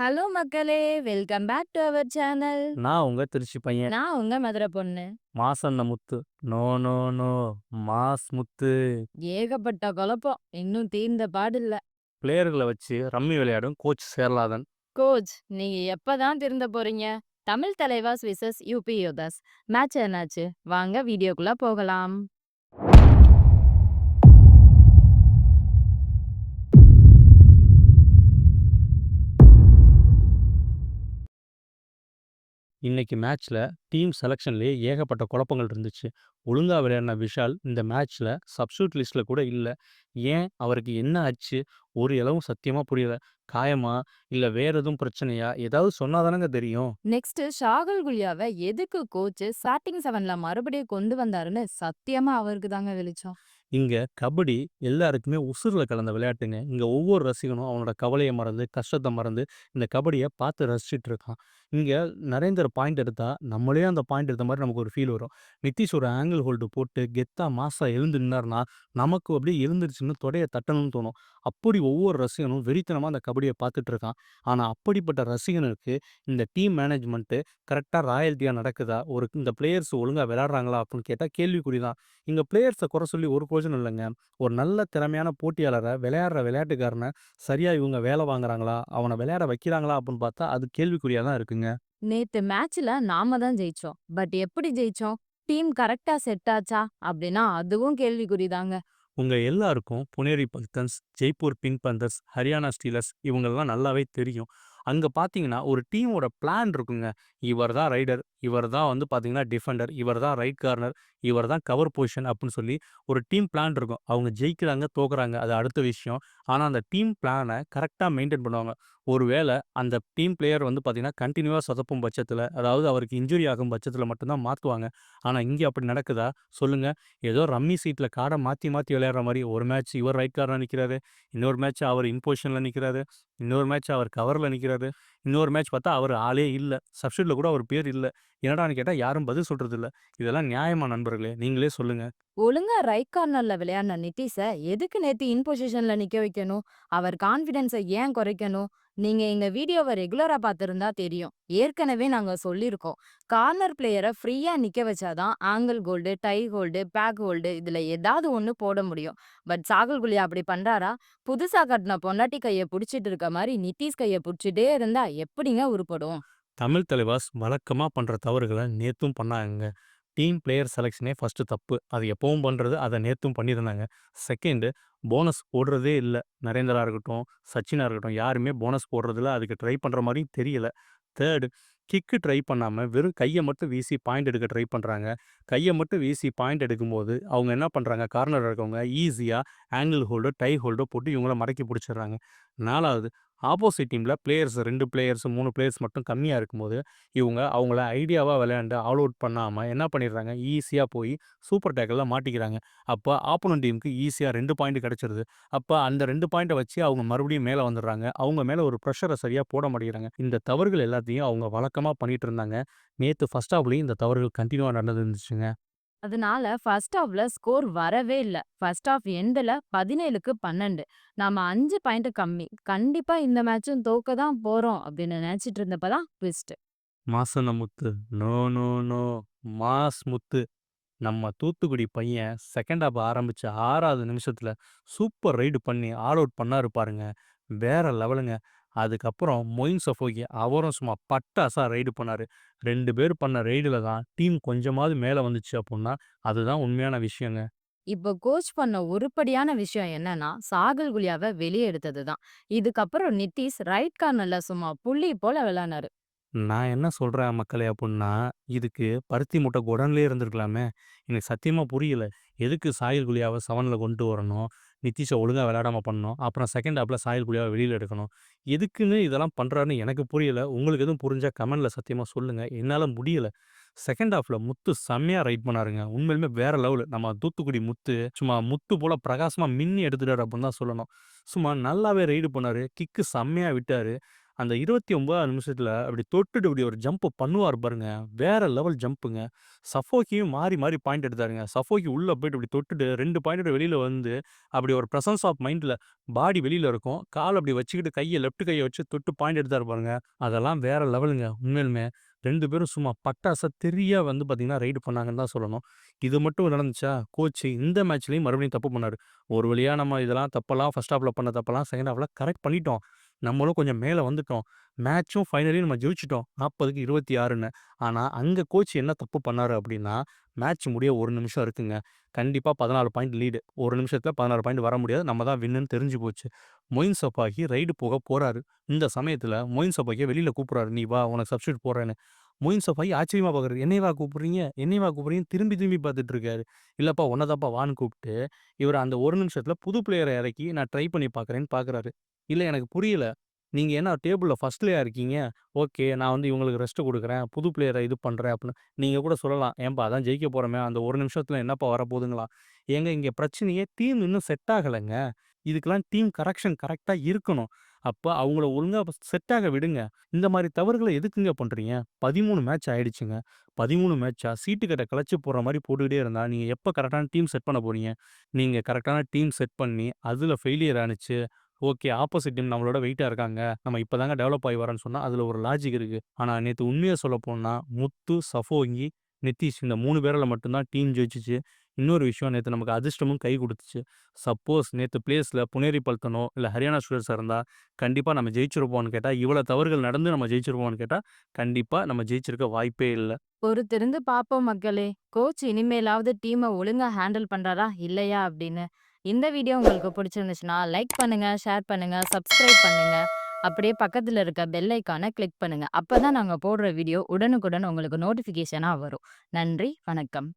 Hello மக்களே! Welcome back to our channel. நான் உங்க திருச்சி பையன். நான் உங்க மதுரை பொண்ணு. Masana Muthu. No, no, no. Mass Muthu. ஏகப்பட்ட குழப்பம். இன்னும் தீர்ந்த பாடில்ல. பிளேயர்கள வச்சு ரம்மி விளையாடும் கோச் சேர்லாதன். கோச், நீங்க எப்ப தான் திருந்த போறீங்க? Tamil Thalaivas versus UP Yoddhas. Match என்னாச்சு? வாங்க வீடியோக்குள்ள போகலாம். இன்னைக்கு மேட்ச்ல டீம் செலக்ஷன்லயே ஏகப்பட்ட குழப்பங்கள் இருந்துச்சு. ஒழுங்கா விளையாடின விஷால் இந்த மேட்ச்ல சப்ஸ்டிட்யூட் லிஸ்ட்ல கூட இல்ல. ஏன்? அவருக்கு என்ன ஆச்சு? ஒரு இளவும் சத்தியமா புரியல. காயமா? இல்ல வேற எதுவும் பிரச்சனையா? ஏதாவது சொன்னா தானங்க தெரியும். நெக்ஸ்ட் ஷாகுல் குலியாவ எதுக்கு கோச் ஸ்டார்டிங் 7ல மறுபடியும் கொண்டு வந்தாருன்னு சத்தியமா அவருக்கு தாங்க வெளிச்சம். இங்க கபடி எல்லாருக்குமே உசுர்ல கலந்த விளையாட்டுங்க. இங்க ஒவ்வொரு ரசிகனும் அவனோட கவலைய மறந்து, கஷ்டத்த மறந்து இந்த கபடிய பார்த்து ரசிச்சுட்டு இருக்கான். இங்க நரேந்தர் பாயிண்ட் எடுத்தா, நம்மளே அந்த பாயிண்ட் எடுத்த மாரி நமக்கு ஒரு ஃபீல் வரும். நிதிஷ் ஒரு ஆங்கிள் ஹோல்டு போட்டு கெத்தா மாஸா எழுந்து நின்னாருன்னா, நமக்கு அப்படியே எழுந்திருச்சுன்னு தொடைய தட்டணும்னு தோணும். அப்படி ஒவ்வொரு ரசிகனும் வெறித்தனமா அந்த கபடிய பார்த்துட்டு இருக்கான். ஆனா அப்படிப்பட்ட ரசிகனுக்கு இந்த டீம் மேனேஜ்மென்ட் கரெக்ட்டா ராயல்டியா நடக்குதா? இந்த பிளேயர்ஸ் ஒழுங்கா விளையாடுறாங்களா? அப்படின்னு கேட்டா கேள்விக்குறி தான். இங்க பிளேயர்ஸ குறை சொல்லி ஒரு பிரயோஜனம் இல்லங்க. ஒரு நல்ல திறமையான போட்டியாளர, விளையாடுற விளையாட்டுக்காரன சரியா இவங்க வேலை வாங்குறாங்களா? அவன விளையாட வைக்கிறாங்களா? அப்படின்னு பார்த்தா, அது கேள்விக்குறியா தான் இருக்குங்க. நேத்து மேட்ச்ல நாம தான் ஜெயிச்சோம். பட் எப்படி ஜெயிச்சோம்? டீம் கரெக்ட்டா செட் ஆச்சா? அப்படின்னா அதுவும் கேள்விக்குறிதாங்க. உங்க எல்லாருக்கும் புனேரி பல்டன்ஸ், ஜெய்ப்பூர் பிங்க் பந்தர்ஸ், ஹரியானா ஸ்டீலர்ஸ் இவங்கலாம் நல்லாவே தெரியும். அங்க பார்த்தீங்கன்னா, ஒரு டீமோட பிளான் இருக்குங்க. இவர் தான் ரைடர், இவர் தான் வந்து பார்த்தீங்கன்னா டிஃபெண்டர், இவர் தான் ரைட் கார்னர், இவர் தான் கவர் பொசிஷன் அப்டின்னு சொல்லி ஒரு டீம் பிளான் இருக்கும். அவங்க ஜெயிக்கிறாங்க, தோக்குறாங்க அது அடுத்த விஷயம். ஆனா, அந்த டீம் பிளான கரெக்ட்டா மெயின்டெயின் பண்ணுவாங்க. ஒரு வேள அந்த டீம் பிளேயர் வந்து பார்த்தீங்கன்னா, கன்டினியூவா சொதப்பும் பட்சத்தில, அதாவது அவருக்கு இன்ஜூரி ஆகும் பட்சத்தில மட்டும் தான் மாத்துவாங்க. ஆனா, இங்க அப்படி நடக்குதா? சொல்லுங்க. ஏதோ ரம்மி சீட்ல கார்ட மாத்தி மாத்தி விளையாடுற மாரி, ஒரு மேட்ச் இவர் ரைட் கார்னரா நிக்கிறாரு. இன்னொரு மேட்ச் அவர் இன் பொசிஷன்ல நிக்கிறாரு. இன்னொரு மேட்ச் அவர் கவர்ல நிக்கிறாரு. இன்னொரு மேட்ச் பார்த்தா அவர் ஆளே இல்ல. சப்ஸ்டிட்யூட்ல கூட அவர் பேர் இல்ல. என்னடான்னு கேட்டா யாரும் பதில் சொல்றது இல்ல. இதெல்லாம் நியாயமா நண்பர்களே? நீங்களே சொல்லுங்க. ஒழுங்கா ரைட் கார்னர்ல விளையாடின நித்தீஷ எதுக்கு நேத்து இன் பொசிஷன்ல நிக்க வைக்கணும்? அவர் கான்ஃபிடன்ஸ ஏன் குறைக்கணும்? நீங்க எங்க வீடியோவ ரெகுலரா பார்த்திருந்தா தெரியும். ஏற்கனவே நாங்க சொல்லியிருக்கோம். கார்னர் பிளேயர ஃப்ரீயா நிக்க வச்சாதான் ankle hold, thigh hold, back hold இதுல ஏதாவது ஒண்ணு போட முடியும். பட் சாகுல் குலியா அப்படி பண்றாரா? புதுசா கட்டுன பொண்டாட்டி கைய புடிச்சிட்டு இருக்க மாரி நித்தீஷ் கைய புடிச்சிட்டே இருந்தா எப்படிங்க உருப்படும்? தமிழ் தலைவாஸ் வழக்கமா பண்ற தவறுகள நேத்தும் பண்ணாங்கங்க. டீம் பிளேயர் செலக்ஷனே ஃபர்ஸ்ட்டு தப்பு. அது எப்பவும் பண்றது. அத நேத்தும் பண்ணியிருந்தாங்க. செகண்டு போனஸ் போடுறதே இல்ல. நரேந்திரா இருக்கட்டும், சச்சினா இருக்கட்டும் யாருமே போனஸ் போடுறதில்ல. அதுக்கு ட்ரை பண்ற மாரியும் தெரியல. தேர்டு கிக்கு ட்ரை பண்ணாம வெறும் கைய மட்டும் வீசி பாயிண்ட் எடுக்க ட்ரை பண்றாங்க. கைய மட்டும் வீசி பாயிண்ட் எடுக்கும்போது, அவங்க என்ன பண்றாங்க, கார்னர்ல இருக்கவங்க ஈஸியா ஆங்கிள் ஹோல்டோ, டை ஹோல்டோ போட்டு இவங்கள மடக்கி புடிச்சிடுறாங்க. 4வது ஆப்போசிட் டீம்ல பிளேயர்ஸ் 2 பிளேயர்ஸ், 3 பிளேயர்ஸ் மட்டும் கம்மியா இருக்கும்போது, இவங்க அவங்கள ஐடியாவா விளையாண்டு ஆல் அவுட் பண்ணாம என்ன பண்ணிடுறாங்க, ஈஸியா போய் சூப்பர் டேக்கிள்ல மாட்டிக்கிறாங்க. அப்ப ஆப்போனன்ட் டீமுக்கு ஈஸியா 2 பாயிண்ட் கிடைச்சிருது. அப்ப அந்த 2 பாயிண்ட்ட வச்சு அவங்க மறுபடியும் மேல வந்துடுறாங்க. அவங்க மேல ஒரு பிரஷர சரியா போட மாட்டேங்கிறாங்க. இந்த தவறுகள் எல்லாத்தையும் அவங்க வழக்கமா பண்ணிட்டு இருந்தாங்க. நேத்து ஃபர்ஸ்ட் ஹாஃப்லயும் இந்த தவறுகள் கன்டினியூவா நடந்துருந்துச்சுங்க. அதனால ஃபர்ஸ்ட் ஹாஃப்ல ஸ்கோர் வரவே இல்ல. ஃபர்ஸ்ட் ஹாஃப் எண்டுல 17க்கு 12. நாம 5 பாயிண்ட் கம்மி. கண்டிப்பா இந்த மேட்சும் தோக்க தான் போறோம் அப்படின்னு நினைச்சிட்டு இருந்தப்ப தான் twist. Masana Muthu. No, no, no. Mass Muthu. நம்ம தூத்துக்குடி பையன் செகண்ட் ஹாஃப் ஆரம்பிச்ச 6வது நிமிஷத்துல சூப்பர் ரைடு பண்ணி ஆல் அவுட் பண்ணாரு பாருங்க. வேற லெவலுங்க. அதுக்கப்புறம் மொயின் சஃபோகி அவரும் சும்மா பட்டாசா ரைடு பண்ணாரு. 2 பேர் பண்ண ரைடுல தான் டீம் கொஞ்சமாவது மேல வந்துச்சு அப்புட்ன்னா, அதுதான் உண்மையான விஷயங்க. இப்போ கோச் பண்ண உருப்படியான விஷயம் என்னன்னா, சாகுல் குலியாவ வெளிய எடுத்தது தான். இதுக்கப்புறம் நித்தீஷ் ரைட் கார்னர்ல சும்மா புள்ளி போல விளையாடுனாரு. நான் என்ன சொல்றேன் மக்களே அப்புட்ன்னா, இதுக்கு பருத்தி மூட்டை குடோன்லயே இருந்திருக்கலாமே! எனக்கு சத்தியமா புரியல. எதுக்கு சாகில் குலியாவ 7ல கொண்டு வரணும்? நிதிஷ ஒழுங்கா விளையாடாம பண்ணணும். அப்புறம் செகண்ட் ஹாஃப்ல சாகில் குலியாவ வெளில எடுக்கணும். எதுக்குன்னு இதெல்லாம் பண்றாருன்னு எனக்கு புரியல. உங்களுக்கு எதுவும் புரிஞ்சா கமெண்ட்ல சத்தியமா சொல்லுங்க. என்னால முடியல. செகண்ட் ஹாஃப்ல முத்து செம்மையா ரைட் பண்ணாருங்க. உண்மையிலுமே வேற லெவலு. நம்ம தூத்துக்குடி முத்து, சும்மா முத்து போல பிரகாசமா மின்னி எடுத்துட்டாரு அப்புட்ன்னு தான் சொல்லணும். சும்மா நல்லாவே ரைடு பண்ணாரு. கிக்கு செம்மையா விட்டாரு. அந்த 29வது நிமிஷத்துல அப்படி தொட்டுட்டு இப்படி ஒரு ஜம்ப் பண்ணுவாரு பாருங்க. வேற லெவல் ஜம்ப்புங்க. சஃபோக்கியும் மாறி மாறி பாயிண்ட் எடுத்தாருங்க. சஃபோக்கி உள்ள போயிட்டு இப்படி தொட்டுட்டு 2 பாயிண்டோட வெளியில வந்து, அப்படி ஒரு பிரசன்ஸ் ஆஃப் மைண்ட்ல பாடி வெளியில இருக்கும். கால் அப்படி வச்சுக்கிட்டு லெஃப்ட் கைய வச்சு தொட்டு பாயிண்ட் எடுத்தாரு பாருங்க. அதெல்லாம் வேற லெவலுங்க உண்மையாலுமே. 2 பேரும் சும்மா பட்டாசா தெறியா வந்து பார்த்தீங்கன்னா, ரைடு பண்ணாங்கன்னு தான் சொல்லணும். இது மட்டும் நடந்துச்சா, கோச் இந்த மேட்ச்லயும் மறுபடியும் தப்பு பண்ணாரு. ஒரு வழியா நம்ம இதெல்லாம் தப்பெல்லாம் ஃபர்ஸ்ட் ஹாஃப்ல பண்ண தப்பெல்லாம் செகண்ட் ஹாஃப்ல கரெக்ட் பண்ணிட்டோம். நம்மளும் கொஞ்சம் மேல வந்துட்டோம். மேட்சும் ஃபைனலையும் நம்ம ஜெயிச்சுட்டோம். 40க்கு 26ன்னு. ஆனா, அங்க கோச் என்ன தப்பு பண்ணாரு அப்டின்னா, மேட்ச் முடிய 1 நிமிஷம் இருக்குங்க. கண்டிப்பா 14 பாயிண்ட் லீடு. 1 நிமிஷத்துல 16 பாயிண்ட் வர முடியாது. நம்ம தான் வின்னுன்னு தெரிஞ்சு போச்சு. மொயின் சப்பாகி ரைடு போக போறாரு. இந்த சமயத்துல மொயின் சப்பாகிய வெளில கூப்பிடுறாரு. "நீ வா உனக்கு சப்ஸ்டிட்யூட் போடுறேன்னு." மொயின் சஃபாய் ஆச்சரியமா பார்க்குறாரு. "என்னையவா கூப்பிடுறீங்க? என்னையவா கூப்பிடுறீங்கன்னு?" திரும்பி திரும்பி பார்த்துட்டு இருக்காரு. "இல்லப்பா உன்ன தான்ப்பா வான்னு" கூப்ட்டு, இவரு அந்த 1 நிமிஷத்துல புது பிளேயர இறக்கி நான் ட்ரை பண்ணி பார்க்குறேன்னு பார்க்குறாரு. "இல்ல எனக்கு புரியல. நீங்க என்ன டேபிள்ல ஃபர்ஸ்ட்லயா இருக்கீங்க? ஓகே. நான் வந்து இவங்களுக்கு ரெஸ்ட் குடுக்குறேன். புது பிளேயர இது பண்றேன்" அப்படின்னு. நீங்க கூட சொல்லலாம். "ஏன்பா அதான் ஜெயிக்க போறோமே, அந்த 1 நிமிஷத்துல என்னப்பா வரப்போதுங்களாம்?" ஏங்க இங்க பிரச்சனையே டீம் இன்னும் செட் ஆகலங்க. இதுக்கெல்லாம் டீம் கரெக்ஷன் கரெக்ட்டா இருக்கணும். அப்ப அவங்கள ஒழுங்கா செட் ஆக விடுங்க. இந்த மாரி தவறுகள எதுக்குங்க பண்றீங்க? 13 மேட்ச் ஆயிடுச்சுங்க. 13 மேட்சா சீட்டு கட்ட கழச்சு போடுற மாரி போட்டுக்கிட்டே இருந்தா, நீங்க எப்ப கரெக்ட்டான டீம் செட் பண்ண போறீங்க? நீங்க கரெக்ட்டான டீம் செட் பண்ணி, அதுல ஃபெயிலியர் ஆனுச்சு. ஓகே. ஆப்போசிட் டீம் நம்மளோட வெயிட்டா இருக்காங்க. நம்ம இப்ப தாங்க டெவலப் ஆகி வரோம்ன்னு சொன்னா, அதுல ஒரு லாஜிக் இருக்கு. ஆனா நேத்து உண்மைய சொல்லப்போனா, முத்து, சஃபோங்கி, நித்தீஷ் இந்த 3 பேரால மட்டும் தான் டீம் ஜெயிச்சுச்சு. இன்னொரு விஷயம் நேத்து நமக்கு அதிர்ஷ்டமும் கை குடுத்துச்சு. சப்போஸ் நேத்து பிளேஸ்ல புனேரி பல்டனோ, இல்ல ஹரியானா ஸ்டூடண்ட்ஸா இருந்தா, கண்டிப்பா நம்ம ஜெயிச்சிருப்போம்ன்னு கேட்டா, இவ்வளோ தவறுகள் நடந்து நம்ம ஜெயிச்சிருப்போம்ன்னு கேட்டா, கண்டிப்பா நம்ம ஜெயிச்சிருக்க வாய்ப்பே இல்ல. பொறுத்திருந்து பார்ப்போம் மக்களே. கோச் இனிமேலாவது டீம ஒழுங்கா ஹேண்டில் பண்றாரா? இல்லையா? அப்படின்னு. இந்த வீடியோ உங்களுக்கு பிடிச்சிருந்துச்சுன்னா, லைக் பண்ணுங்க, ஷேர் பண்ணுங்க, சப்ஸ்கிரைப் பண்ணுங்க. அப்படியே பக்கத்துல இருக்க பெல் ஐகான கிளிக் பண்ணுங்க. அப்பதான் நாங்க போடுற வீடியோ உடனுக்குடன் உங்களுக்கு நோட்டிஃபிகேஷனா வரும். நன்றி, வணக்கம்.